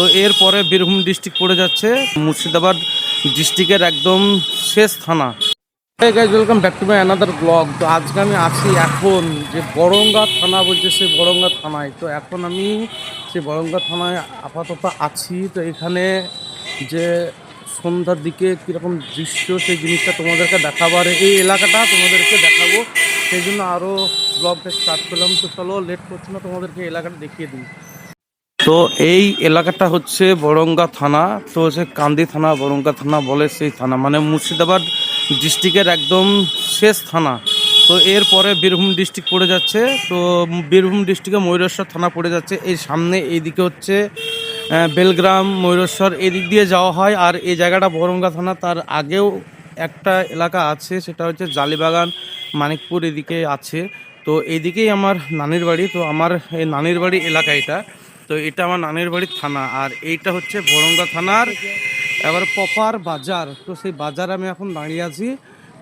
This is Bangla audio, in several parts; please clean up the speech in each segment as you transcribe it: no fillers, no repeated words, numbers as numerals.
তো এরপরে বীরভূম ডিস্ট্রিক্ট পড়ে যাচ্ছে, মুর্শিদাবাদ ডিস্ট্রিক্টের একদম শেষ থানা। Hey guys, welcome back to my another vlog. তো আজকে আমি আছি এখন যে বড়ঙ্গা থানা বলছে, সেই বড়ঙ্গা থানায়। তো এখন আমি সেই বড়ঙ্গা থানায় আপাতত আছি। তো এখানে যে সন্ধ্যার দিকে কীরকম দৃশ্য, সেই জিনিসটা তোমাদেরকে দেখাবার, এই এলাকাটা তোমাদেরকে দেখাবো, সেই জন্য আরও ব্লগটা স্টার্ট করলাম। তো চলো লেট করছি না, তোমাদেরকে এলাকাটা দেখিয়ে দিই। তো এই এলাকাটা হচ্ছে বড়ঙ্গা থানা। তো সে কান্দি থানা, বড়ঙ্গা থানা বলে সেই থানা, মানে মুর্শিদাবাদ ডিস্ট্রিক্টের একদম শেষ থানা। তো এরপরে বীরভূম ডিস্ট্রিক্ট পড়ে যাচ্ছে। তো বীরভূম ডিস্ট্রিক্টে ময়ূরেশ্বর থানা পড়ে যাচ্ছে। এই সামনে এইদিকে হচ্ছে বেলগ্রাম, ময়ূরেশ্বর, এদিক দিয়ে যাওয়া হয়। আর এই জায়গাটা বড়ঙ্গা থানা। তার আগেও একটা এলাকা আছে, সেটা হচ্ছে জালিবাগান, মানিকপুর, এদিকে আছে। তো এইদিকেই আমার নানির বাড়ি। তো আমার এই নানির বাড়ি এলাকা এটা। তো এটা আমার নানির বাড়ির থানা, আর এইটা হচ্ছে বড়ঙ্গা থানার এবার প্রপার বাজার। তো সেই বাজারে আমি এখন দাঁড়িয়ে আছি।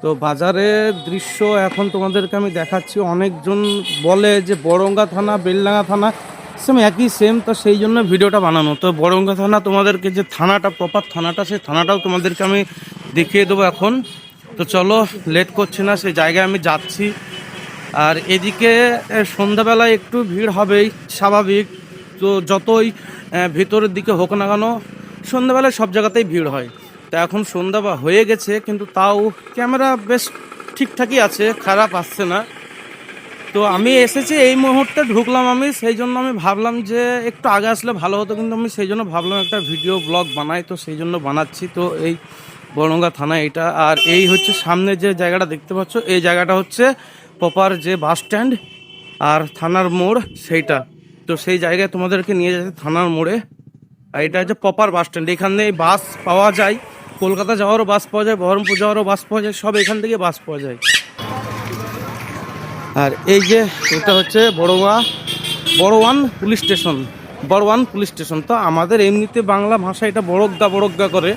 তো বাজারের দৃশ্য এখন তোমাদেরকে আমি দেখাচ্ছি। অনেকজন বলে যে বড়ঙ্গা থানা, বেলডাঙ্গা থানা সেম একই সেম, তো সেই জন্য ভিডিওটা বানানো। তো বড়ঙ্গা থানা তোমাদেরকে যে থানাটা, প্রপার থানাটা, সেই থানাটাও তোমাদেরকে আমি দেখিয়ে দেবো এখন। তো চলো লেট করছি না, সেই জায়গায় আমি যাচ্ছি। আর এদিকে সন্ধ্যাবেলায় একটু ভিড় হবেই, স্বাভাবিক। তো যতই ভিতরের দিকে হোক না কেন, সন্ধ্যাবেলায় সব জায়গাতেই ভিড় হয়। তা এখন সন্ধ্যা হয়ে গেছে, কিন্তু তাও ক্যামেরা বেশ ঠিকঠাকই আছে, খারাপ আসছে না। তো আমি এসেছি এই মুহূর্তে ঢুকলাম আমি, সেই জন্য আমি ভাবলাম যে একটু আগে আসলে ভালো হতো, কিন্তু আমি সেই জন্য ভাবলাম একটা ভিডিও ব্লগ বানাই, তো সেই জন্য বানাচ্ছি। তো এই বড়ঙ্গা থানা এটা। আর এই হচ্ছে সামনে যে জায়গাটা দেখতে পাচ্ছ, এই জায়গাটা হচ্ছে প্রপার যে বাস স্ট্যান্ড আর থানার মোড় সেইটা। তো সেই জায়গায় তোমাদেরকে নিয়ে যাচ্ছে, থানার মোড়ে। আর এটা হচ্ছে প্রপার বাস স্ট্যান্ড। এখানে বাস পাওয়া যায়, কলকাতা যাওয়ারও বাস পাওয়া যায়, বহরমপুর যাওয়ারও বাস পাওয়া যায়, সব এখান থেকে বাস পাওয়া যায়। আর এই যে এটা হচ্ছে বড়ওয়ান পুলিশ স্টেশন, বড়ওয়ান পুলিশ স্টেশন। তো আমাদের এমনিতে বাংলা ভাষা এটা বড়গ্গা করে।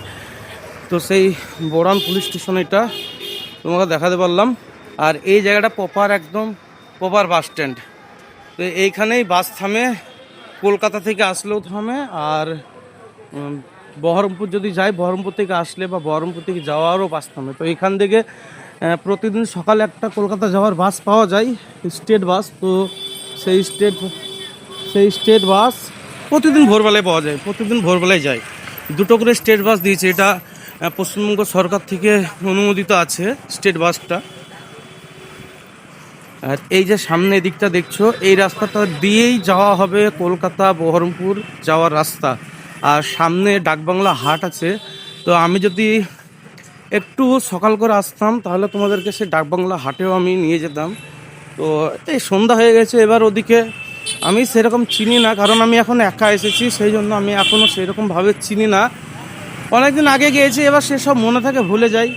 তো সেই বড়ওয়ান পুলিশ স্টেশন এটা তোমাকে দেখাতে পারলাম। আর এই জায়গাটা প্রপার একদম প্রপার বাস স্ট্যান্ড। তো এইখানেই বাস থামে, কলকাতা থেকে আসলেও থামে, আর বহরমপুর যদি যাই, বহরমপুর থেকে আসলে বা বহরমপুর থেকে যাওয়ারও বাস থামে। তো এখান থেকে প্রতিদিন সকালে একটা কলকাতা যাওয়ার বাস পাওয়া যায়, স্টেট বাস। তো সেই স্টেট বাস প্রতিদিন ভোরবেলায় পাওয়া যায়, প্রতিদিন ভোরবেলায় যায়। দুটো করে স্টেট বাস দিয়েছে, এটা পশ্চিমবঙ্গ সরকার থেকে অনুমোদিত আছে স্টেট বাসটা। আর এই যে সামনে দিকটা দেখছো, এই রাস্তাটা দিয়েই যাওয়া হবে কলকাতা, বহরমপুর যাওয়ার রাস্তা। আর সামনে ডাকবাংলা হাট আছে। তো আমি যদি একটু সকাল করে আসতাম, তাহলে তোমাদেরকে সেই ডাকবাংলা হাটেও আমি নিয়ে যেতাম। তো এই সন্ধ্যা হয়ে গেছে, এবার ওদিকে আমি সেরকম চিনি না, কারণ আমি এখন একা এসেছি, সেই জন্য আমি এখনও সেরকমভাবে চিনি না। অনেকদিন আগে গিয়েছি, এবার সেসব মনে থাকে, ভুলে যাই।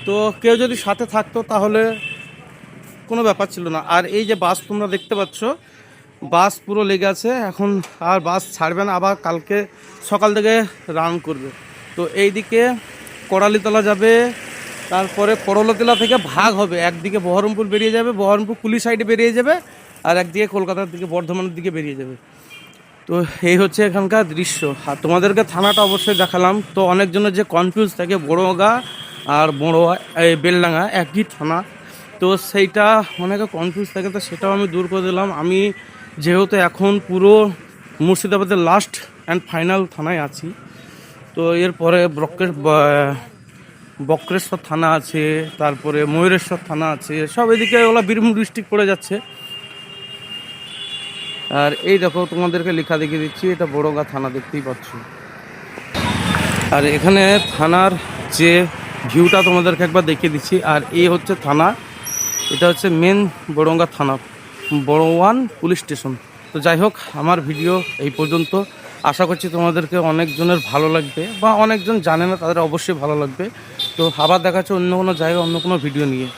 তো কেউ যদি সাথে থাকতো তাহলে কোনো ব্যাপার ছিল না। আর এই যে বাস তোমরা দেখতে পাচ্ছ, বাস পুরো লেগে আছে এখন, আর বাস ছাড়বে না, আবার কালকে সকাল থেকে রান করবে। তো এইদিকে করালিতলা যাবে, তারপরে করলাতলা থেকে ভাগ হবে, একদিকে বহরমপুর বেরিয়ে যাবে, বহরমপুর কুলি সাইডে বেরিয়ে যাবে, আর একদিকে কলকাতার দিকে, বর্ধমানের দিকে বেরিয়ে যাবে। তো এই হচ্ছে এখানকার দৃশ্য। আর তোমাদেরকে থানাটা অবশ্যই দেখালাম। তো অনেকজনের যে কনফিউজ থাকে, বড়গা আর বেলডাঙ্গা একই থানা, তো সেইটা অনেকে কনফিউজ থাকে, তো সেটাও আমি দূর করে দিলাম। আমি যেহেতু এখন পুরো মুর্শিদাবাদের লাস্ট অ্যান্ড ফাইনাল থানায় আছি। তো এরপরে বক্রেশ্বর থানা আছে, তারপরে ময়ূরেশ্বর থানা আছে, সব এদিকে ওগুলো বীরভূম ডিস্ট্রিক্ট পড়ে যাচ্ছে। আর এই দেখো তোমাদেরকে লেখা দেখিয়ে দিচ্ছি, এটা বড়গা থানা, দেখতেই পাচ্ছ। আর এখানে থানার যে ভিউটা তোমাদেরকে একবার দেখিয়ে দিচ্ছি। আর এই হচ্ছে থানা, এটা হচ্ছে মেন বড়ঙ্গা থানা, বড়ওয়ান পুলিশ স্টেশন। তো যাই হোক, আমার ভিডিও এই পর্যন্ত। আশা করছি তোমাদেরকে অনেকজনের ভালো লাগবে, বা অনেকজন জানে না, তাদের অবশ্যই ভালো লাগবে। তো আবার দেখা হচ্ছে অন্য কোনো জায়গায়, অন্য কোনো ভিডিও নিয়ে।